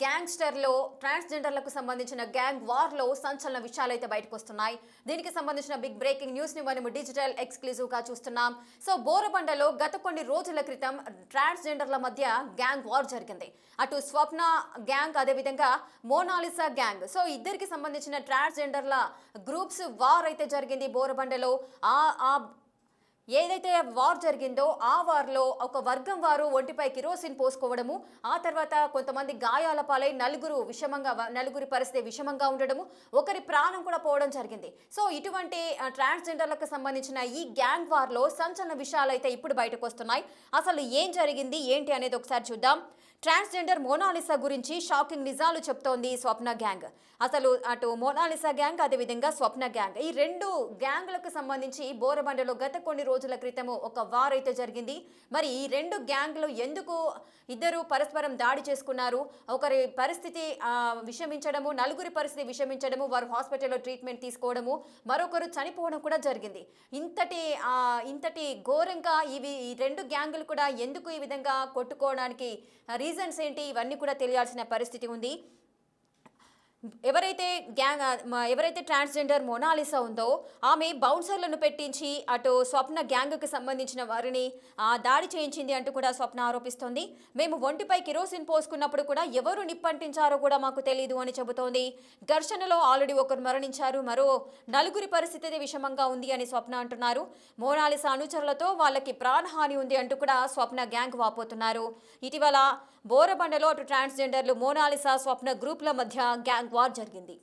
గ్యాంగ్స్టర్లో ట్రాన్స్జెండర్లకు సంబంధించిన గ్యాంగ్ వార్లో సంచలన విషయాలు అయితే బయటకు వస్తున్నాయి. దీనికి సంబంధించిన బిగ్ బ్రేకింగ్ న్యూస్ ని మనం డిజిటల్ ఎక్స్క్లూజివ్ గా చూస్తున్నాం. సో బోరబండలో గత కొన్ని రోజుల క్రితం ట్రాన్స్జెండర్ల మధ్య గ్యాంగ్ వార్ జరిగింది. అటు స్వప్న గ్యాంగ్, అదేవిధంగా మోనాలిసా గ్యాంగ్, సో ఇద్దరికి సంబంధించిన ట్రాన్స్జెండర్ల గ్రూప్స్ వార్ అయితే జరిగింది బోరబండలో. ఏదైతే వార్ జరిగిందో ఆ వార్లో ఒక వర్గం వారు ఒంటిపై కిరోసిన్ పోసుకోవడము, ఆ తర్వాత కొంతమంది గాయాల పాలై నలుగురి పరిస్థితి విషమంగా ఉండడము, ఒకరి ప్రాణం కూడా పోవడం జరిగింది. సో ఇటువంటి ట్రాన్స్జెండర్లకు సంబంధించిన ఈ గ్యాంగ్ వార్లో సంచలన విషయాలు అయితే ఇప్పుడు బయటకు వస్తున్నాయి. అసలు ఏం జరిగింది ఏంటి అనేది ఒకసారి చూద్దాం. ట్రాన్స్జెండర్ మోనాలిసా గురించి షాకింగ్ నిజాలు చెప్తోంది స్వప్న గ్యాంగ్. అసలు అటు మోనాలిసా గ్యాంగ్, అదేవిధంగా స్వప్న గ్యాంగ్, ఈ రెండు గ్యాంగ్లకు సంబంధించి బోరబండలో గత కొన్ని రోజుల క్రితము ఒక వార్ అయితే జరిగింది. మరి ఈ రెండు గ్యాంగ్లు ఎందుకు ఇద్దరు పరస్పరం దాడి చేసుకున్నారు, ఒకరి పరిస్థితి విషమించడము, నలుగురి పరిస్థితి విషమించడము, వారు హాస్పిటల్లో ట్రీట్మెంట్ తీసుకోవడము, మరొకరు చనిపోవడం కూడా జరిగింది. ఇంతటి ఘోరంగా ఈ రెండు గ్యాంగులు కూడా ఎందుకు ఈ విధంగా కొట్టుకోవడానికి రీజన్స్ ఏంటి, ఇవన్నీ కూడా తెలియాల్సిన పరిస్థితి ఉంది. ఎవరైతే ట్రాన్స్జెండర్ మోనాలిసా ఉందో ఆమె బౌన్సర్లను పెట్టించి అటు స్వప్న గ్యాంగ్కి సంబంధించిన వారిని దాడి చేయించింది అంటూ కూడా స్వప్న ఆరోపిస్తోంది. మేము ఒంటిపై కిరోసిన్ పోసుకున్నప్పుడు కూడా ఎవరు నిప్పంటించారో కూడా మాకు తెలియదు అని చెబుతోంది. ఘర్షణలో ఆల్రెడీ ఒకరు మరణించారు, మరో నలుగురి పరిస్థితి విషమంగా ఉంది అని స్వప్న అంటున్నారు. మోనాలిసా అనుచరులతో వాళ్ళకి ప్రాణహాని ఉంది అంటూ కూడా స్వప్న గ్యాంగ్ వాపోతున్నారు. ఇటీవల బోరబండలో అటు ట్రాన్స్జెండర్లు మోనాలిసా స్వప్న గ్రూప్ల మధ్య గ్యాంగ్ వార్ జరిగింది.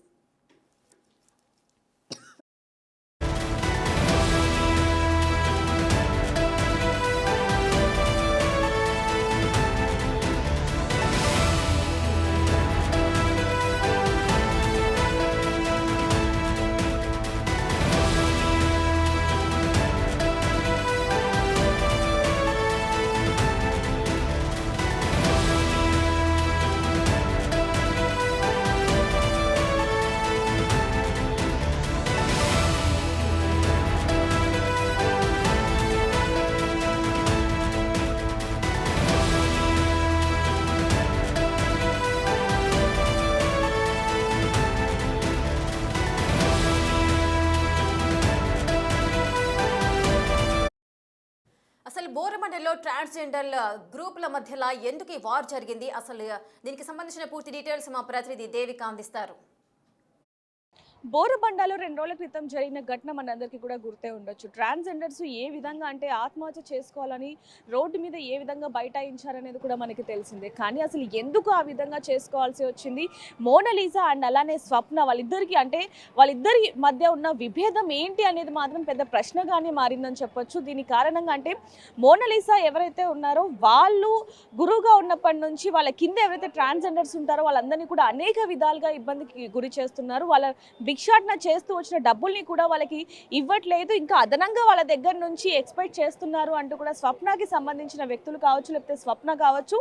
అసలు బోరబండలో ట్రాన్స్జెండర్ గ్రూపుల మధ్యలో ఎందుకు ఈ వార్ జరిగింది, అసలు దీనికి సంబంధించిన పూర్తి డీటెయిల్స్ మా ప్రతినిధి దేవిక అందిస్తారు. బోరబండలో 2 రోజుల క్రితం జరిగిన ఘటన మనందరికీ కూడా గుర్తే ఉండొచ్చు. ట్రాన్స్జెండర్స్ ఏ విధంగా అంటే ఆత్మహత్య చేసుకోవాలని రోడ్డు మీద ఏ విధంగా బైఠాయించారనేది కూడా మనకి తెలిసిందే. కానీ అసలు ఎందుకు ఆ విధంగా చేసుకోవాల్సి వచ్చింది, మోనాలిసా అండ్ అలానే స్వప్న వాళ్ళిద్దరి మధ్య ఉన్న విభేదం ఏంటి అనేది మాత్రం పెద్ద ప్రశ్నగానే మారిందని చెప్పొచ్చు. దీనికి కారణంగా అంటే మోనాలిసా ఎవరైతే ఉన్నారో వాళ్ళు గురువుగా ఉన్నప్పటి నుంచి వాళ్ళ కింద ఎవరైతే ట్రాన్స్జెండర్స్ ఉంటారో వాళ్ళందరినీ కూడా అనేక విధాలుగా ఇబ్బందికి గురి చేస్తున్నారు. వాళ్ళ భిక్షాటన చేస్తూ వచ్చిన డబ్బుల్ని కూడా వాళ్ళకి ఇవ్వట్లేదు, ఇంకా అదనంగా వాళ్ళ దగ్గర నుంచి ఎక్స్పెక్ట్ చేస్తున్నారు అంటూ కూడా స్వప్నకి సంబంధించిన వ్యక్తులు కావచ్చు, లేకపోతే స్వప్న కావచ్చు,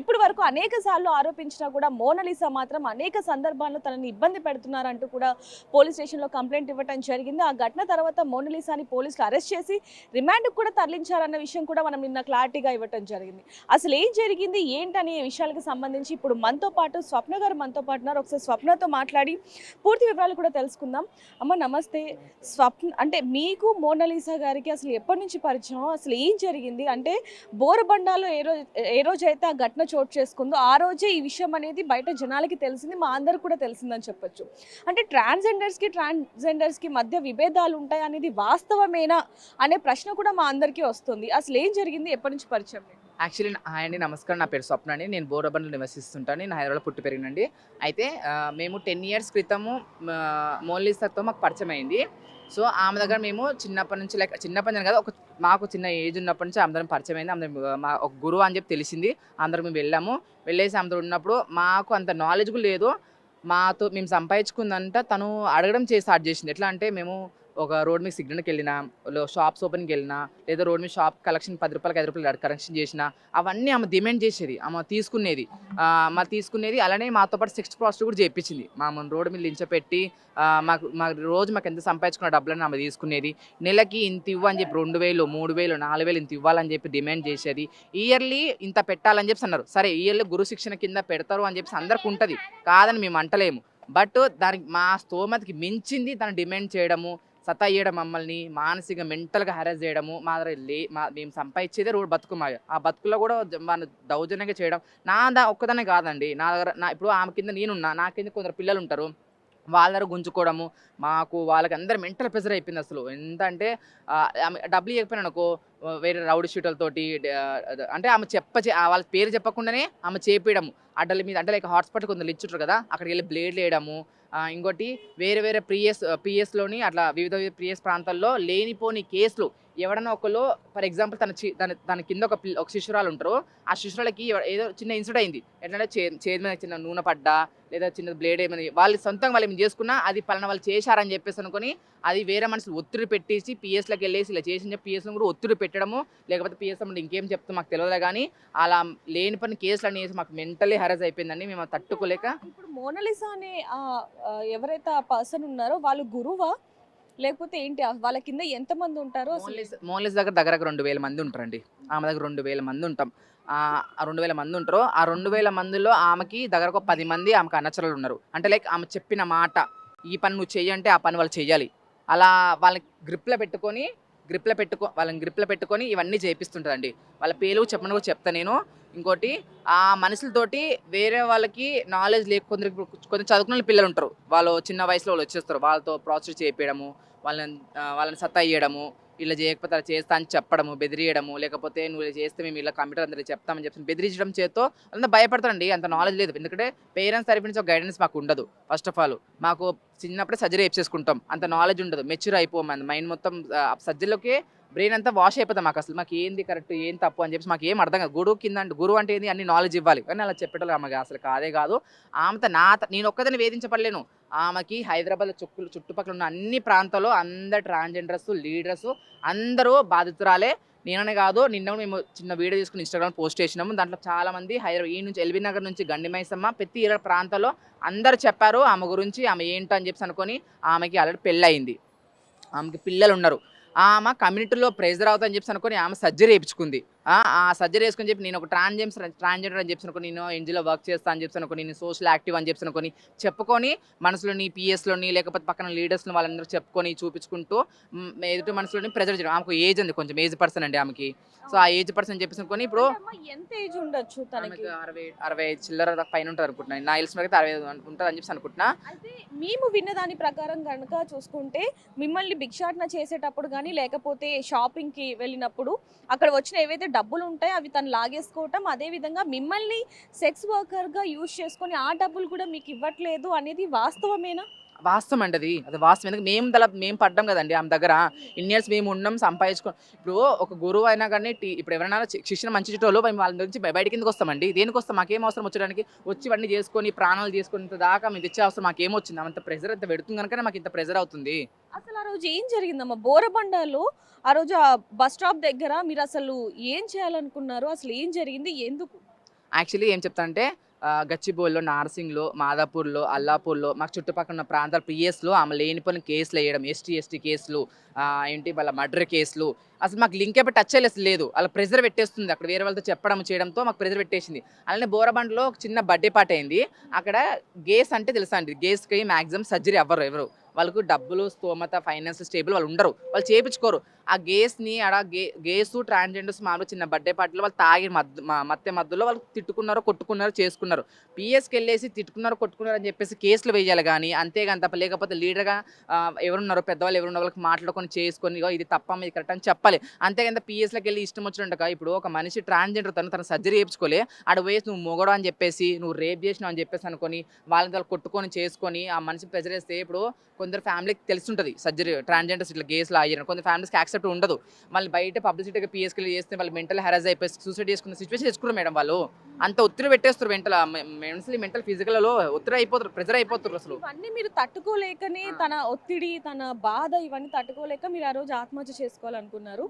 ఇప్పటి వరకు అనేక సార్లు ఆరోపించినా కూడా మోనాలిసా మాత్రం అనేక సందర్భాల్లో తనని ఇబ్బంది పెడుతున్నారు అంటూ కూడా పోలీస్ స్టేషన్లో కంప్లైంట్ ఇవ్వడం జరిగింది. ఆ ఘటన తర్వాత మోనాలిసాని పోలీసులు అరెస్ట్ చేసి రిమాండ్కి కూడా తరలించారన్న విషయం కూడా మనం నిన్న క్లారిటీగా ఇవ్వడం జరిగింది. అసలు ఏం జరిగింది ఏంటనే విషయాలకు సంబంధించి ఇప్పుడు మనతో పాటు స్వప్న గారు మనతో పాటు ఉన్నారు. ఒకసారి స్వప్నతో మాట్లాడి పూర్తి వివరాలు కూడా తెలుసుకుందాం. అమ్మ నమస్తే. స్వప్న అంటే మీకు మోనాలిసా గారికి అసలు ఎప్పటి నుంచి పరిచయం, అసలు ఏం జరిగింది అంటే బోరబండాలో ఏ రోజైతే ఆ ఘటన చోటు చేసుకుందో ఆ రోజే ఈ విషయం అనేది బయట జనాలకి తెలిసింది, మా అందరికి కూడా తెలిసిందని చెప్పొచ్చు. అంటే ట్రాన్స్జెండర్స్కి మధ్య విభేదాలు ఉంటాయి అనేది వాస్తవమేనా అనే ప్రశ్న కూడా మా అందరికీ వస్తుంది. అసలు ఏం జరిగింది, ఎప్పటి నుంచి పరిచయం? యాక్చువల్లీ హాయ్ అండి, నమస్కారం. నా పేరు స్వప్న అండి. నేను బోరబండలో నివసిస్తుంటాను. నేను హైదరాబాద్లో పుట్టి పెరిగినండి. అయితే మేము 10 years క్రితము మోనాలిసాతో మాకు పరిచయం అయింది. సో ఆమె దగ్గర మేము చిన్నప్పటి నుంచి చిన్నప్పటి కాదు, మాకు చిన్న ఏజ్ ఉన్నప్పటి నుంచి అందరం పరిచయం అయింది. అందరం మా ఒక గురువు అని చెప్పి తెలిసింది. అందరం మేము వెళ్ళేసి అందరూ ఉన్నప్పుడు మాకు అంత నాలెడ్జ్ కూడా లేదు. మేము సంపాదించుకుందంట తను అడగడం స్టార్ట్ చేసింది. ఎట్లా అంటే మేము ఒక రోడ్ మీద సిగ్నల్కి వెళ్ళినా, షాప్స్ ఓపెన్కి వెళ్ళినా, లేదా రోడ్ మీద షాప్ కలెక్షన్ 10 రూపాయలకి 5 రూపాయలు కలెక్షన్ చేసినా అవన్నీ ఆమె డిమాండ్ చేసేది, ఆమె తీసుకునేది. మరి తీసుకునేది అలానే మాతో పాటు సెక్స్ ప్రాస్టిట్యూట్ కూడా చేయించింది. మా రోడ్డు మీద లించపెట్టి మాకు ఎంత సంపాదించుకున్న డబ్బులని ఆమె తీసుకునేది. నెలకి ఇంత ఇవ్వు అని చెప్పి 2000, 3000, 4000 ఇంత ఇవ్వాలని చెప్పి డిమాండ్ చేసేది. ఇయర్లీ ఇంత పెట్టాలని చెప్పి అన్నారు. సరే ఇయర్లీ గురు శిక్షణ కింద పెడతారు అని చెప్పి అందరికి ఉంటుంది, కాదని మేము అంటలేము. బట్ దానికి మా స్తోమతకి మించింది తను డిమాండ్ చేయడము, సతాయియడం, మమ్మల్ని మానసిక మెంటల్గా హెరాస్ చేయడము. మేము సంపాదించేదే రోడ్ బతుకు ఆ బతుకులో కూడా మన దౌర్జన్యంగా చేయడం. ఒక్కదానే కాదండి, నా దగ్గర ఇప్పుడు ఆమె కింద నేనున్నా, నా కింద కొందరు పిల్లలు ఉంటారు, వాళ్ళ దగ్గర గుంజుకోవడము. వాళ్ళకి అందరు మెంటల్ ప్రెషర్ అయిపోయింది అసలు. ఎంత అంటే ఆమె డబ్బులు ఇవ్వకపోయినా అనుకో వేరే రౌడీ షీటర్లతోటి, అంటే ఆమె వాళ్ళ పేరు చెప్పకుండానే ఆమె చేపించడము అడ్డల మీద. అంటే లైక్ హాస్పిటల్ కొందరు ఇచ్చుంటారు కదా, అక్కడికి వెళ్ళి బ్లేడ్లు వేయడము. ఇంకోటి వేరే పిఎస్లోని అట్లా వివిధ పిఎస్ ప్రాంతాల్లో లేనిపోని కేసులు. ఎవడన్నా ఒకళ్ళు ఫర్ ఎగ్జాంపుల్ తన కింద ఒక శిశురాలు ఉంటారు, ఆ శిశురాలకి ఏదో చిన్న ఇన్సిడెంట్ అయింది. ఎట్లంటే చేతి మీద చిన్న నూనె పడ్డా, లేదా చిన్న బ్లేడ్ ఏమైనా వాళ్ళు సొంతంగా వాళ్ళు ఏమైనా చేసుకున్నా అది పలానా వాళ్ళు చేశారని చెప్పేసి అనుకుని అది వేరే మనుషులు ఒత్తిడి పెట్టేసి పిఎస్లోకి వెళ్ళేసి ఇలా చేసి పిఎస్లో కూడా ఒత్తిడి పెట్టడము, లేకపోతే పిఎస్ అంటే ఇంకేం చెప్తే మాకు తెలియదు కానీ అలా లేని పని కేసులు అని వేసి మాకు మెంటలీ హెరాస్ అయిపోయిందండి. మేము తట్టుకోలేక. ఇప్పుడు మోనాలిసా అనే ఎవరైతే ఆ పర్సన్ ఉన్నారో వాళ్ళు గురువా లేకపోతే ఏంటి, వాళ్ళ కింద ఎంతమంది ఉంటారు? మోనాలిసా దగ్గర 2000 మంది ఉంటారండి. ఆమె దగ్గర 2000 మంది ఉంటాం. ఆ 2000 మంది ఉంటారు. ఆ 2000 మందిలో ఆమెకి దగ్గర ఒక 10 మంది ఆమెకు అనచరులు ఉన్నారు. అంటే లైక్ ఆమె చెప్పిన మాట, ఈ పని నువ్వు చెయ్యంటే ఆ పని వాళ్ళు చెయ్యాలి. అలా వాళ్ళని గ్రిప్లో పెట్టుకొని ఇవన్నీ చేపిస్తుంటారండి. వాళ్ళ పేరు చెప్పమని కూడా చెప్తా నేను. ఇంకోటి ఆ మనుషులతోటి వేరే వాళ్ళకి నాలెడ్జ్ కొంచెం చదువుకున్న పిల్లలు ఉంటారు, వాళ్ళు చిన్న వయసులో వాళ్ళు వచ్చేస్తారు, వాళ్ళతో ప్రాసెస్ చేయించడము, వాళ్ళని సతాయియడము, ఇలా చేయకపోతే అలా చేస్తా అని చెప్పడము, బెదిరియడము, లేకపోతే నువ్వు ఇలా చేస్తే మేము ఇలా కంప్యూటర్ అందరూ చెప్తామని చెప్పి బెదిరించడం చేత్తో వాళ్ళంతా భయపడతారండి. అంత నాలెడ్జ్ లేదు, ఎందుకంటే పేరెంట్స్ తరపు నుంచి ఒక గైడెన్స్ మాకు ఉండదు. ఫస్ట్ ఆఫ్ ఆల్ మాకు చిన్నప్పుడే సర్జరీ చేసుకుంటాం, అంత నాలెడ్జ్ ఉండదు, మెచ్యూర్ అయిపోం, మైండ్ మొత్తం సర్జరీలోకి బ్రెయిన్ అంతా వాష్ అయిపోతాం. మాకు అసలు మాకు ఏంది కరెక్ట్ ఏం తప్పు అని చెప్పి మాకు ఏం అర్థం కాదు. గురువు అంటే ఏంది, అన్ని నాలెడ్జ్ ఇవ్వాలి, కానీ అలా చెప్పేటోళ్ళు ఆమెకి అసలు కాదే కాదు. ఆమెతో నేను ఒక్కదాన్ని వేధించబడలేను. ఆమెకి హైదరాబాద్ చుట్టుపక్కల ఉన్న అన్ని ప్రాంతాల్లో అందరు ట్రాన్స్జెండర్స్, లీడర్స్ అందరూ బాధితురాలే. నేననే కాదు, నిన్న మేము చిన్న వీడియో తీసుకుని ఇన్స్టాగ్రామ్ పోస్ట్ చేసినాము. దాంట్లో చాలా మంది హైదరాబాద్ ఈ నుంచి ఎల్బీ నగర్ నుంచి గండిమైసమ్మ ప్రతి ప్రాంతాల్లో అందరు చెప్పారు ఆమె గురించి, ఆమె ఏంటో అని చెప్పి అనుకొని. ఆమెకి ఆల్రెడీ పెళ్ళయింది, ఆమెకి పిల్లలు ఉన్నారు. ఆమె కమ్యూనిటీలో ప్రెజర్ అవుతుందని చెప్పి అనుకొని ఆమె సర్జరీ చేయించుకుంది. ఆ సర్జరీ వేసుకొని చెప్పి నేను ఒక ట్రాన్స్జెండర్ అని చెప్పి అనుకుని, నేను ఎన్జీలో వర్క్ చేస్తా అని చెప్పి అనుకుని, నేను సోషల్ యాక్టివ్ అని చెప్పి అనుకుని చెప్పుకొని మనసులోని పిఎస్లోని లేకపోతే పక్కన లీడర్స్ని వాళ్ళందరూ చెప్పుకొని చూపించుకుంటూ ఎదుటి మనసులోని ప్రెజర్ చేయడం. ఆమెకు ఏజ్ ఉంది, కొంచెం ఏజ్ పర్సన్ అండి ఆమెకి. సో ఆ ఏజ్ పర్సన్ చెప్పేసి అనుకుని ఇప్పుడు ఎంత ఏజ్ ఉండొచ్చు తనకి? 60 చిల్లర పైన ఉంటుంది అనుకుంటున్నాను, నా తెలిసిన అయితే 60 ఉంటుంది అని చెప్పి అనుకుంటున్నా. అయితే మేము విన్న దాని ప్రకారం కనుక చూసుకుంటే మిమ్మల్ని భిక్షాటన చేసేటప్పుడు కానీ లేకపోతే షాపింగ్కి వెళ్ళినప్పుడు అక్కడ వచ్చిన ఏవైతే డబ్బులు ఉంటాయో అవి తను లాగేసుకోవటం, అదేవిధంగా మిమ్మల్ని సెక్స్ వర్కర్గా యూజ్ చేసుకొని ఆ డబ్బులు కూడా మీకు ఇవ్వట్లేదు అనేది వాస్తవమేనా? వాస్తవం అండి, అది వాస్తవం. ఎందుకు మేము పడ్డాం కదండి ఆమె దగ్గర, ఇన్ని ఇయర్స్ మేము ఉన్నాం సంపాదించుకో. ఇప్పుడు ఒక గురువు అయినా కానీ ఇప్పుడు ఎవరైనా శిక్షణ మంచి చుట్టూ వాళ్ళ నుంచి బయట కిందకి వస్తామండి. దేనికి వస్తాం, మాకేం అవసరం వచ్చడానికి, వచ్చి ఇవన్నీ చేసుకొని ప్రాణాలు చేసుకునేంత దాకా మేము తెచ్చే అవసరం మాకేమొచ్చింది? అంత ప్రెజర్ అంత పెడుతుంది కనుక మాకు ఇంత ప్రెజర్ అవుతుంది. అసలు ఆ రోజు ఏం జరిగిందమ్మా బోరబండలో? ఆ రోజు ఆ బస్ స్టాప్ దగ్గర మీరు అసలు ఏం చేయాలనుకున్నారు? అసలు ఏం జరిగింది, ఎందుకు? యాక్చువల్లీ ఏం చెప్తానంటే గచ్చిబౌలిలో, నార్సింగ్లో, మాదాపూర్లో, అల్లాపూర్లో మాకు చుట్టుపక్కల ఉన్న ప్రాంతాల పిఎస్లో ఆమె లేనిపోయిన కేసులు వేయడం, ఎస్టీ కేసులు, ఏంటి వాళ్ళ మర్డర్ కేసులు, అసలు మాకు లింక్ ఎప్పుడు టచ్ లేదు. అలా ప్రెజర్ పెట్టేస్తుంది, అక్కడ వేరే వాళ్ళతో చెప్పడం చేయడంతో మాకు ప్రెజర్ పెట్టేసింది. అలానే బోరబండలో ఒక చిన్న బర్త్డే పార్టీ అయింది. అక్కడ గేస్ అంటే తెలుసా అండి, గేస్కి మ్యాక్సిమం సర్జరీ ఎవరు వాళ్ళకు డబ్బులు స్తోమత ఫైనాన్స్ స్టేబుల్ వాళ్ళు ఉండరు, వాళ్ళు చేయించుకోరు. ఆ గేస్ని గేసు ట్రాన్స్జెండర్స్ మామూలు చిన్న బర్త్డే పార్టీలో వాళ్ళు తాగి మధ్యలో వాళ్ళు తిట్టుకున్నారు, కొట్టుకున్నారు, చేసుకున్నారు. పిఎస్కి వెళ్ళేసి తిట్టుకున్నారు, కొట్టుకున్నారు అని చెప్పేసి కేసులు వేయాలి కానీ, అంతేగాని తప్ప. లేకపోతే లీడర్గా ఎవరున్నారో పెద్దవాళ్ళు ఎవరున్న వాళ్ళకి మాట్లాడుకొని చేసుకొని ఇది తప్ప ఇది కరెక్ట్ అని చెప్పాలి. అంతేగాని పిఎస్లోకి వెళ్ళి ఇష్టం వచ్చినట్టుగా. ఇప్పుడు ఒక మనిషి ట్రాన్స్జెండర్ తన సర్జరీ చేయించుకోలే, ఆడ వేసి నువ్వు మొగడు అని చెప్పేసి, నువ్వు రేప్ చేసినావు అని చెప్పేసి అనుకొని వాళ్ళని కొట్టుకొని చేసుకొని ఆ మనిషి ప్రెజర్ వేస్తే, ఇప్పుడు కొందరు ఫ్యామిలీకి తెలుసుంటుంది సర్జరీ ట్రాన్స్జెండర్స్ ఇట్లా గేస్లో అయ్యారు, కొందరు ఫ్యామిలీస్కి యాక్సెప్ట్ చేసేటట్టు ఉండదు. మళ్ళీ బయట పబ్లిసిటీగా పిఎస్కి చేస్తే వాళ్ళు మెంటల్ హెరాస్ అయిపోయి సూసైడ్ చేసుకున్న సిచ్యువేషన్ తెచ్చుకున్నారు మేడం. వాళ్ళు అంత ఒత్తిడి పెట్టేస్తారు, మెంటల్ ఫిజికల్లో ఒత్తిడి అయిపోతారు, ప్రెజర్ అయిపోతారు అసలు. ఇవన్నీ మీరు తట్టుకోలేకనే తన ఒత్తిడి, తన బాధ ఇవన్నీ తట్టుకోలేక మీరు ఆ రోజు ఆత్మహత్య చేసుకోవాలనుకున్నారు.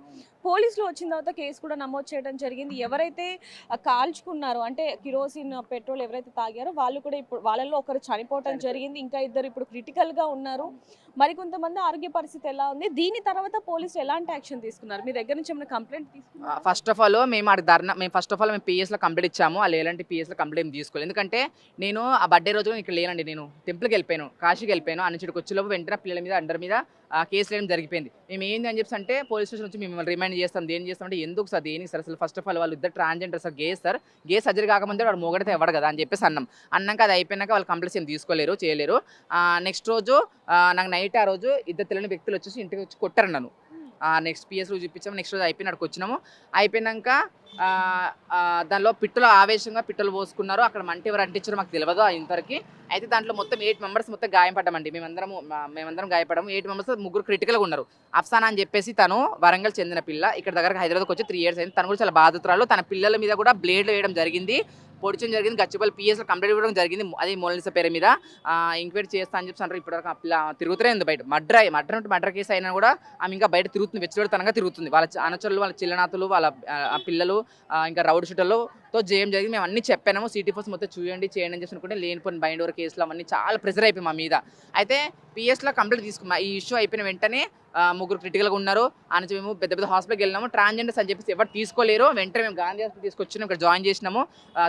పోలీసులు వచ్చిన తర్వాత కేసు కూడా నమోదు చేయడం జరిగింది. ఎవరైతే కాల్చుకున్నారో అంటే కిరోసిన్, పెట్రోల్ ఎవరైతే తాగారో వాళ్ళు కూడా ఇప్పుడు వాళ్ళల్లో ఒకరు చనిపోవడం జరిగింది. ఇంకా ఇద్దరు ఇప్పుడు క్రిటికల్ గా ఉన్నారు. మరికొంతమంది ఆరోగ్య పరిస్థితి ఎలా ఉంది? దీని తర్వాత పోలీసులు ఎలాంటి యాక్షన్ తీసుకున్నారు? మీ దగ్గర నుంచి ఏమైనా కంప్లైంట్ తీసుకున్నారు? ఫస్ట్ ఆఫ్ ఆల్ మేము పిఎస్లో కంప్లైంట్ ఇచ్చాము. వాళ్ళు ఎలాంటి పిఎస్లో కంప్లైంట్ తీసుకోలేదు. ఎందుకంటే నేను ఆ బర్త్డే రోజు ఇక్కడ లేనండి. నేను టెంపుల్కి వెళ్ళిపోయాను, కాశీకి వెళ్ళిపోయాను. అన్నింటికి వచ్చేలోపు వెంటనే పిల్లల మీద అందరి మీద కేసు వేయడం జరిగిపోయింది. మేము ఏంది అని చెప్పి అంటే పోలీస్ స్టేషన్ నుంచి మేము రిమైండ్ చేస్తాం. దేని చేస్తాం అంటే ఎందుకు సార్, దేనికి సార్, అసలు ఫస్ట్ ఆఫ్ ఆల్ వాళ్ళు ఇద్దరు ట్రాన్స్జెండర్ సార్, గే సర్జరీ కాకముందే వాడు మొగడితే ఇవ్వడు కదా అని చెప్పేసి అన్నాక అది అయిపోయినాక వాళ్ళు కంప్లైంట్స్ ఏం తీసుకోలేరు, చేయలేరు. నెక్స్ట్ రోజు నాకు నైట్ ఆ రోజు ఇద్దరు తెలియని వ్యక్తులు వచ్చేసి ఇంటికి వచ్చి కొట్టారు నన్ను. నెక్స్ట్ పిఎస్ రోజు చూపించాము. నెక్స్ట్ రోజు అయిపోయినాడికి వచ్చినాము. అయిపోయినాక దానిలో పిట్టలు ఆవేశంగా పిట్టలు పోసుకున్నారు. అక్కడ మంట ఎవరు అంటించారో మాకు తెలియదు ఇంతవరకు. అయితే దాంట్లో మొత్తం 8 మెంబర్స్ మొత్తం గాయపడ్డామండి. మేమందరం గాయపడ్డాము. 8 మెంబర్స్ 3 క్రిటికల్గా ఉన్నారు. అఫ్సానా అని చెప్పేసి తను వరంగల్ చెందిన పిల్ల, ఇక్కడ దగ్గర హైదరాబాద్కి వచ్చి 3 years అయింది. తను కూడా చాలా బాధితురాలు. తన పిల్లల మీద కూడా బ్లేడ్లు వేయడం జరిగింది, పొడిచడం జరిగింది. గచ్చిబౌలి పిఎస్లో కంప్లైంట్ ఇవ్వడం జరిగింది. అది మోనాలిసా పేరు మీద ఎంక్వైరీ చేస్తా అని చెప్పి అంటారు. ఇప్పటివరకు ఆ పిల్ల తిరుగుతూనే ఉంది బయట. మర్డర్ కేసు అయినా కూడా ఆమె ఇంకా బయట తిరుగుతుంది, వెచ్చగొడతనంగా తిరుగుతుంది. వాళ్ళ అనుచరులు, వాళ్ళ చిల్లనాతులు, వాళ్ళ పిల్లలు, ఇంకా రౌడ్ షూటర్లతో జయం జరిగింది. మేము అన్ని చెప్పాము. సిటీ ఫోర్స్ మొత్తం చేయండి అని చెప్పి అనుకుంటే లేనిపోయిన బైండ్ ఓవర్ కేసులు అవన్నీ చాలా ప్రెజర్ అయిపోయి మా మీద. అయితే పిఎస్లో కంప్లైంట్ తీసుకున్నాం. ఈ ఇష్యూ అయిపోయిన వెంటనే 3 క్రిటికల్గా ఉన్నారు. అని మేము పెద్ద హాస్పిటల్కి వెళ్ళినాము. ట్రాన్స్జెండర్స్ అని చెప్పేసి ఎవరు తీసుకోలేరు. వెంటనే మేము గాంధీ హాస్పిటల్ తీసుకొచ్చినాం, ఇక్కడ జాయిన్ చేసినాము.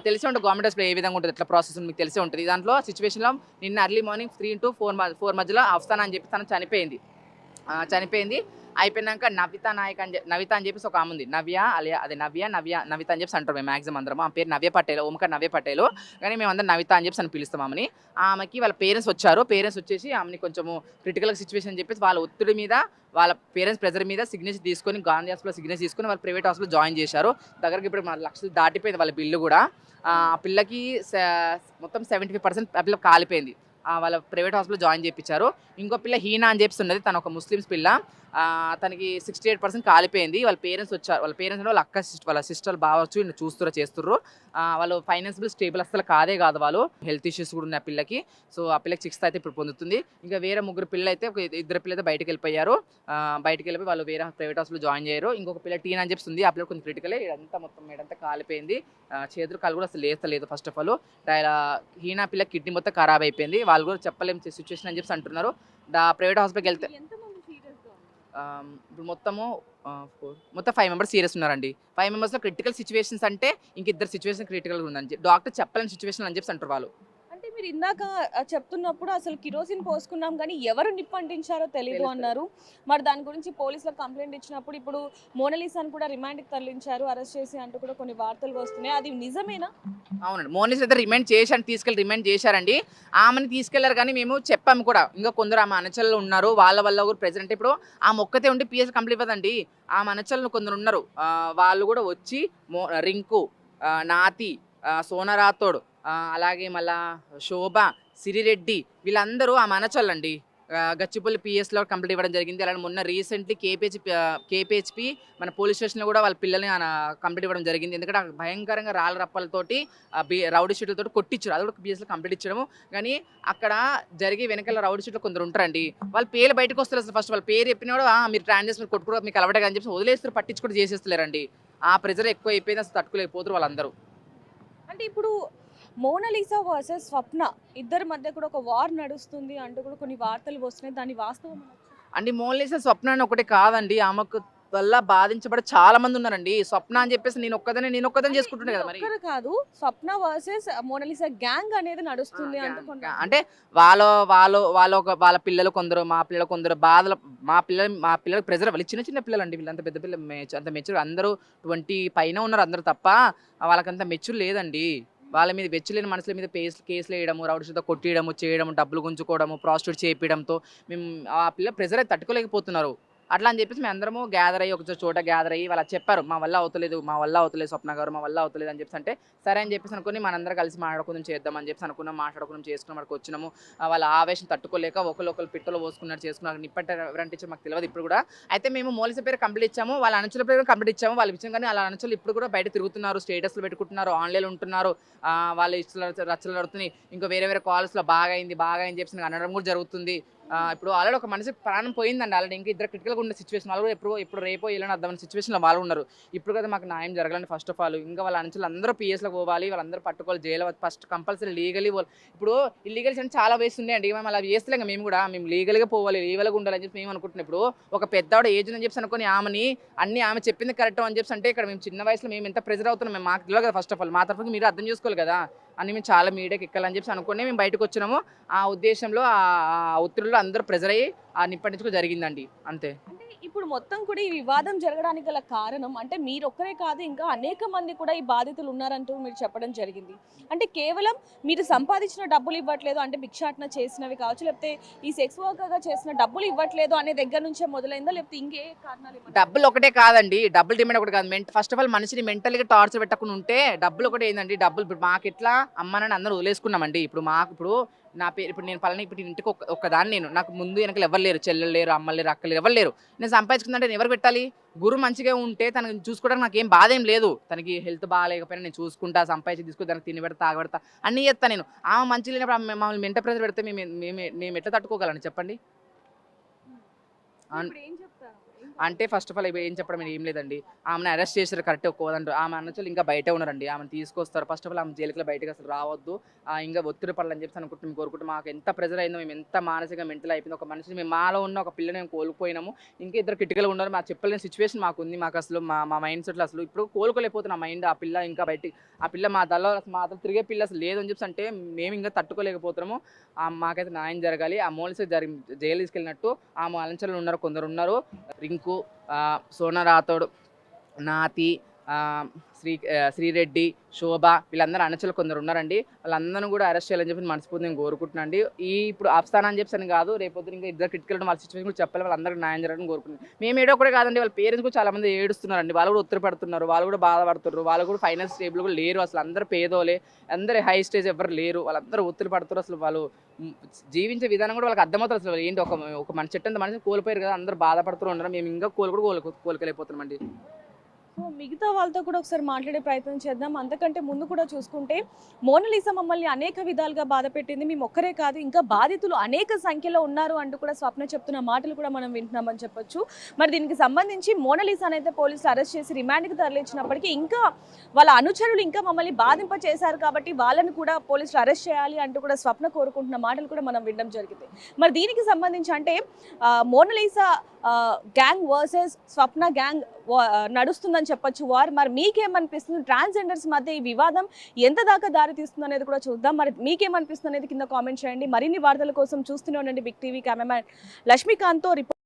తెలిసే ఉంటుంది గవర్నమెంట్ హాస్పిటల్ ఏ విధంగా ఉంటుంది, ఎట్లా ప్రాసెస్ మీకు తెలిసే ఉంటుంది. దాంట్లో సిచ్యువేషన్లో నిన్న ఎర్లీ మార్నింగ్ 3 to 4 మధ్యలో అఫ్సానా అని చెప్పి తను చనిపోయింది. అయిపోయినాక నవిత అని చెప్పేసి ఒక ఆమె ఉంది. నవ్య అని చెప్పి అంటారు మేము మ్యాక్సిమం అందరం. ఆ పేరు నవ్య పటేల్, ఓంకార్ నవ్య పటేల్, కానీ మేము అందరం నవిత అని చెప్పి పిలుస్తాం ఆమెని. ఆమెకి వాళ్ళ పేరెంట్స్ వచ్చారు. పేరెంట్స్ వచ్చేసి ఆమెని కొంచెము క్రిటికల్ సిచ్యువేషన్ అని చెప్పేసి వాళ్ళ ఒత్తిడి మీద, వాళ్ళ పేరెంట్స్ ప్రెజర్ మీద సిగ్నేచర్ తీసుకొని గాంధీ హాస్పిటల్ సిగ్నేచర్ తీసుకొని వాళ్ళు ప్రైవేట్ హాస్పిటల్ జాయిన్ చేశారు. దగ్గరికి ఇప్పుడు 1 లక్షలు దాటిపోయింది వాళ్ళ బిల్లు కూడా. ఆ పిల్లకి మొత్తం 75% ఆ పిల్ల కాలిపోయింది. వాళ్ళ ప్రైవేట్ హాస్పిటల్ జాయిన్ చేయించారు. ఇంకో పిల్ల హీనా అని చెప్పి ఉన్నది, తను ఒక ముస్లిమ్స్ పిల్ల. తనకి 68% కాలిపోయింది. వాళ్ళ పేరెంట్స్ వచ్చారు. వాళ్ళ పేరెంట్స్ వాళ్ళ వాళ్ళ సిస్టర్ బాగా వచ్చి చేస్తుర్రు. వాళ్ళు ఫైనాన్షియల్ స్టేబుల్ అసలు కాదు వాళ్ళు. హెల్త్ ఇష్యూస్ కూడా ఉన్నాయి ఆ పిల్లకి. సో ఆ పిల్లకి 6th అయితే ఇప్పుడు పొందుతుంది. ఇంకా వేరే 3 పిల్లలు అయితే, 2 పిల్లలు అయితే బయటకు వెళ్ళిపోయారు. బయటకు వెళ్ళిపోయి వాళ్ళు వేరే ప్రైవేట్ హాస్పిటల్ జాయిన్ అయ్యారు. ఇంకొక పిల్ల టీనా అని చెప్తుంది. ఆ పిల్ల కొంచెం క్రిటికలే. ఇదంతా మొత్తం మేడంతా కాలిపోయింది. చేతులు కాలు కూడా అసలు లేస్తలేదు. ఫస్ట్ ఆఫ్ ఆల్ హీనా పిల్ల కిడ్నీ మొత్తం ఖరాబ్ అయిపోయింది. వాళ్ళు కూడా చెప్పలేం సిచ్యువేషన్ అని చెప్పి అంటున్నారు. ప్రైవేట్ హాస్పిటల్కి వెళ్తే ఇప్పుడు మొత్తం 5 మెంబర్స్ సీరియస్ ఉన్నారండి. 5 మెంబర్స్లో క్రిటికల్ సిచ్యువేషన్స్ అంటే ఇంక 2 సిచ్యువేషన్ క్రిటికల్ ఉందని డాక్టర్ చెప్పలేని సిచ్యువేషన్ అని చెప్పి అంటారు వాళ్ళు. అంటే మీరు ఇందాక చెప్తున్నప్పుడు అసలు కిరోసిన్ పోసుకున్నాం కానీ ఎవరు నిప్పంటించారో తెలియదు అన్నారు. మరి దాని గురించి పోలీసులకు కంప్లైంట్ ఇచ్చినప్పుడు ఇప్పుడు మోనాలిసాను కూడా రిమాండ్కి తరలించారు, అరెస్ట్ చేసి అంటూ కూడా కొన్ని వార్తలు వస్తున్నాయి. అది నిజమేనా? అవునండి, మోనాలిసా అయితే రిమాండ్ చేశారండి. ఆమెను తీసుకెళ్లారు కానీ మేము చెప్పాము కూడా. ఇంకా కొందరు ఆమె అనచరులు ఉన్నారు, వాళ్ళ వల్ల కూడా ప్రెసిడెంట్ ఇప్పుడు ఆ మొక్కతే ఉండి పిఎస్ కంప్లీట్ ఇవ్వదండి. ఆమె అనచరులు కొందరు ఉన్నారు, వాళ్ళు కూడా వచ్చి రింకు, నాతి, సోనరాథోడ్, అలాగే మళ్ళా శోభ, సిరిరెడ్డి, వీళ్ళందరూ ఆ మనచల్లండి. గచ్చిపల్లి పిఎస్లో కంప్లీట్ ఇవ్వడం జరిగింది. అలాగే మొన్న రీసెంట్లీ కేపీహెచ్పి మన పోలీస్ స్టేషన్లో కూడా వాళ్ళ పిల్లల్ని కంప్లీట్ ఇవ్వడం జరిగింది. ఎందుకంటే భయంకరంగా రాళ్ళ రప్పలతోటి రౌడీ షీట్లతో కొట్టించారు. అది కూడా పిఎస్లో కంప్లీట్ ఇచ్చడము. కానీ అక్కడ జరిగే వెనకాల రౌడీ షీట్లు కొందరు ఉంటారండి, వాళ్ళ పేర్లు బయటకు వస్తారు. అసలు ఫస్ట్ వాళ్ళ పేరు చెప్పినా కూడా మీరు ట్రాన్సాక్షన్ మీరు కొట్టుకోవడం మీకు అలవాటే అని చెప్పి వదిలేస్తారు, పట్టించుకుంటూ చేసేస్తలేరండి. ఆ ప్రెజర్ ఎక్కువ అయిపోయింది, అసలు తట్టుకోలేకపోతారు వాళ్ళందరూ. అంటే ఇప్పుడు మోనాలిసా వర్సెస్ స్వప్న ఇద్దరి మధ్య కూడా ఒక వార్ నడుస్తుంది అంటూ కూడా కొన్ని వార్తలు వస్తున్నాయి. దాని వాస్తవం అండి, మోనాలిసా స్వప్న అని ఒకటే కాదండి, ఆమెకు వల్ల బాధించబడి చాలా మంది ఉన్నారండి. స్వప్న అని చెప్పేసి నేను ఒక్కదని చేసుకుంటున్నా కదా. మరి కాదు, స్వప్న వర్సెస్ మోనాలిసా గ్యాంగ్ అనేది నడుస్తుంది అంటే వాళ్ళ పిల్లలు కొందరు, మా పిల్లలు కొందరు బాధలు, మా పిల్లలకు ప్రెజర్, వాళ్ళు చిన్న పిల్లలు అండి. వీళ్ళంత పెద్ద పిల్లలు, అంత మెచ్యూర్ అందరూ 20 పైన ఉన్నారు అందరూ, తప్ప వాళ్ళకంత మెచ్యూర్ లేదండి. వాళ్ళ మీద వెచ్చలేని మనుషుల మీద కేసులు వేయడము, రౌడీలతో కొట్టియడము, చేయడము, డబ్బులు గుంజుకోవడము, ప్రాస్టిట్యూట్ చేయించడంతో మేము ఆ పిల్ల ప్రెజర్ అయితే తట్టుకోలేకపోతున్నారు. అట్లా అని చెప్పేసి మేము అందరము గ్యాదర్ అయ్యి ఒక చోట గ్యాదర్ అయ్యి వాళ్ళు చెప్పారు మా వల్ల అవుతలేదు స్వప్న గారు మా వల్ల అవుతలేదు అని చెప్పేసి అంటే సరే అని చెప్పేసి అనుకుని మనందరం కలిసి మాట్లాడుకుందాం చేద్దాం అని చెప్పేసి అనుకున్నాం, మాట్లాడుకున్నాం, చేసుకున్నాం, అక్కడికి వచ్చినాము. వాళ్ళ ఆవేశం తట్టుకోలేక ఒకరు పిట్టలో పోసుకున్నారు, చేసుకున్నారు. నిప్పంటే ఎవరంటే ఇచ్చారు మాకు తెలియదు ఇప్పుడు కూడా. అయితే మేము మోలిస పేరు కంప్లీట్ ఇచ్చాము, వాళ్ళ అనుచుల పేరు కంప్లీట్ ఇచ్చాము, వాళ్ళు ఇచ్చాం. కానీ వాళ్ళ అనుచులు ఇప్పుడు కూడా బయట తిరుగుతున్నారు, స్టేటస్లు పెట్టుకుంటున్నారు, ఆన్లైన్ ఉంటున్నారు, వాళ్ళ ఇష్టలు రచ్చలు నడుతున్నాయి. ఇంకా వేరే కాల్స్లో బాగా అయింది చెప్పి అనడం కూడా జరుగుతుంది. ఇప్పుడు ఆల్రెడీ ఒక మనిషి ప్రాణం పోయిందండి, ఆల్రెడీ ఇంకా ఇద్దరు క్రిటికల్గా ఉన్న సిచ్యువేషన్. వాళ్ళు కూడా ఇప్పుడు రేపో వెళ్ళని అర్థమైన సిచ్యువేషన్లో వాళ్ళు ఉన్నారు. ఇప్పుడు కదా మాకు న్యాయం జరగాలని ఫస్ట్ ఆఫ్ ఆల్ ఇంకా వాళ్ళ అనుచులు అందరూ పిఎస్లో పోవాలి, వాళ్ళందరూ పట్టుకోవాలి, జైలు ఫస్ట్ కంపల్సరీ లీగలీ. ఇప్పుడు ఇల్లీగల్స్ అంటే చాలా వేసి ఉన్నాయండి, మేము అలా చేస్తలేం. మేము లీగల్గా పోవాలి, లీగల్గా ఉండాలని చెప్పి మేము అనుకుంటున్నాం. ఇప్పుడు ఒక పెద్దవాడు ఏజ్ అని చెప్పి అనుకుని ఆమె చెప్పింది కరెక్ట్ అని చెప్పి అంటే ఇక్కడ మేము చిన్న వయసులో మేము ఎంత ప్రెజర్ అవుతున్నాం మేము మాకు తెలియదు కదా. ఫస్ట్ ఆఫ్ ఆల్ మా తరఫున మీరు అర్థం చేసుకోవాలి కదా అని మేము చాలా మీడియాకి ఎక్కాలని చెప్పి అనుకుని మేము బయటకు వచ్చినాము. ఆ ఉద్దేశంలో ఆ ఒత్తిడిలో అందరూ ప్రెజర్ అయ్యి నిప్పటించుకో జరిగిందండి, అంతే. అంటే ఇప్పుడు మొత్తం కూడా ఈ వివాదం జరగడానికి గల కారణం అంటే మీరు ఒక్కరే కాదు, ఇంకా అనేక మంది కూడా ఈ బాధితులు ఉన్నారంటూ మీరు చెప్పడం జరిగింది. అంటే కేవలం మీరు సంపాదించిన డబ్బులు ఇవ్వట్లేదు అంటే భిక్షాటన చేసినవి కావచ్చు, లేకపోతే ఈ సెక్స్ వర్కర్గా చేసిన డబ్బులు ఇవ్వట్లేదు అనే దగ్గర నుంచే మొదలైందా, లేకపోతే ఇంకే కారణాలు? డబ్బులు ఒకటే కాదండి, డబ్బులు డిమాండ్ ఒకటి కాదు. ఫస్ట్ ఆఫ్ ఆల్ మనిషిని మెంటల్గా టార్చర్ పెట్టకుండా ఉంటే డబ్బులు ఒకటే ఏందండి. డబ్బులు ఇప్పుడు మాకు ఎట్లా అమ్మానని అందరూ వదిలేసుకున్నామండి. ఇప్పుడు నా పేరు ఇప్పుడు నేను పలానా ఇప్పుడు ఇంటికి ఒక్కదాన్ని నేను, నాకు ముందు వెనకలు ఎవరు లేరు, చెల్లెలు లేరు, అమ్మలు లేరు, అక్కలు ఎవరు లేరు. నేను సంపాదించుకుందంటే నేను ఎవరు పెట్టాలి? గురు మంచిగా ఉంటే తనకి చూసుకోవడానికి నాకు ఏం బాధ ఏం లేదు. తనకి హెల్త్ బాగాలేకపోయినా నేను చూసుకుంటా, సంపాదించి తీసుకుని తనకి తిని పెడతా, తాగబెడతా అన్నీ చేస్తాను నేను. ఆమె మంచిగా లేనప్పుడు మమ్మల్ని మెంట ప్రెజర్ పెడితే మేము ఎట్లా తట్టుకోగలను చెప్పండి? అంటే ఫస్ట్ ఆఫ్ ఆల్ ఏం చెప్పడం ఏం లేదండి. ఆమెను అరెస్ట్ చేశారు కరెక్ట్ ఒక్కోదంటారు. ఆమె అన్నచోళ్ళు ఇంకా బయటే ఉన్నారండి, ఆమెను తీసుకొస్తారు. ఫస్ట్ ఆఫ్ ఆల్ ఆమె జైలుకి బయటకు అసలు రావద్దు, ఇంకా ఒత్తిడి పడాలని చెప్పి అనుకుంటున్నాం, కోరుకుంటాం. మాకు ఎంత ప్రెజర్ అయిందో, మేము ఎంత మానసికంగా మెంటల్ అయిపోయింది. ఒక మనిషిని మేము మాలో ఉన్న ఒక పిల్లని మేము కోల్పోయినాము, ఇంకా ఇద్దరు క్రిటికల్గా ఉన్నారు. మాకు చెప్పలేని సిచ్యువేషన్ మాకు ఉంది. మాకు అసలు మా మైండ్ సెట్లో అసలు ఇప్పుడు కోలుకోలేకపోతున్నా మైండ్. ఆ పిల్ల ఇంకా బయటికి, ఆ పిల్ల మా తిరిగే పిల్ల అసలు లేదని చెప్పి అంటే మేము ఇంకా తట్టుకోలేకపోతున్నాము. మాకైతే న్యాయం జరగాలి. ఆ మోలిస జైలు తీసుకెళ్ళినట్టు ఆమె అలంచలు ఉన్నారు, కొందరు ఉన్నారు, రింకు, సోనా రాథోడ్, నాతి, శ్రీరెడ్డి, శోభ, వీళ్ళందరూ అనుచరులు కొందరు ఉన్నారండి. వాళ్ళందరూ కూడా అరెస్ట్ చేయాలని చెప్పి మనస్ఫూర్తి నేను కోరుకుంటున్నాను అండి. ఇప్పుడు ఆఫ్స్థానం అని చెప్పి కాదు, రేపొద్దు ఇంకా ఇద్దరు క్రిటికల్ వాళ్ళ సిచ్యువేషన్ కూడా చెప్పాలి, వాళ్ళందరికీ న్యాయం జరగడం కోరుకుంటున్నాను. మేము ఏడో కూడా కాదండి, వాళ్ళ పేరెంట్స్ కూడా చాలా మంది ఏడుస్తున్నారండి, వాళ్ళు కూడా ఒత్తిడి పడుతున్నారు, వాళ్ళు కూడా బాధపడుతున్నారు, వాళ్ళు కూడా ఫైనాన్స్ స్టేబుల్ కూడా లేరు. అసలు అందరూ పేదోలే, అందరూ హై స్టేజ్ ఎవరు లేరు, వాళ్ళందరూ ఒత్తిడి పడుతున్నారు. అసలు వాళ్ళు జీవించే విధానం కూడా వాళ్ళకి అర్థమవుతుంది. అసలు ఏంటి ఒక మన చెట్టంత మనిషి కోల్పోయారు కదా, అందరూ బాధపడుతూ ఉన్నారు. మేము ఇంకా కోలుకోలేకపోతున్నామండి. సో మిగతా వాళ్ళతో కూడా ఒకసారి మాట్లాడే ప్రయత్నం చేద్దాం. అంతకంటే ముందు కూడా చూసుకుంటే మోనాలిసా మమ్మల్ని అనేక విధాలుగా బాధ పెట్టింది, మేము ఒక్కరే కాదు ఇంకా బాధితులు అనేక సంఖ్యలో ఉన్నారు అంటూ కూడా స్వప్న చెప్తున్న మాటలు కూడా మనం వింటున్నామని చెప్పొచ్చు. మరి దీనికి సంబంధించి మోనాలిసాని అయితే పోలీసులు అరెస్ట్ చేసి రిమాండ్కి తరలించినప్పటికీ ఇంకా వాళ్ళ అనుచరులు ఇంకా మమ్మల్ని బాధింప చేశారు కాబట్టి వాళ్ళని కూడా పోలీసులు అరెస్ట్ చేయాలి అంటూ కూడా స్వప్న కోరుకుంటున్న మాటలు కూడా మనం వినడం జరిగింది. మరి దీనికి సంబంధించి అంటే మోనాలిసా గ్యాంగ్ వర్సెస్ స్వప్న గ్యాంగ్ నడుస్తుందని చెప్పొచ్చు వార్. మరి మీకేమనిపిస్తుంది? ట్రాన్స్జెండర్స్ మధ్య ఈ వివాదం ఎంత దాకా దారి తీస్తుంది అనేది కూడా చూద్దాం. మరి మీకేమనిపిస్తుంది అనేది కింద కామెంట్ చేయండి. మరిన్ని వార్తల కోసం చూస్తూనే ఉండండి బిగ్ టీవీ. కెమెరామ్యాన్ లక్ష్మీకాంత్తో రిపోర్ట్.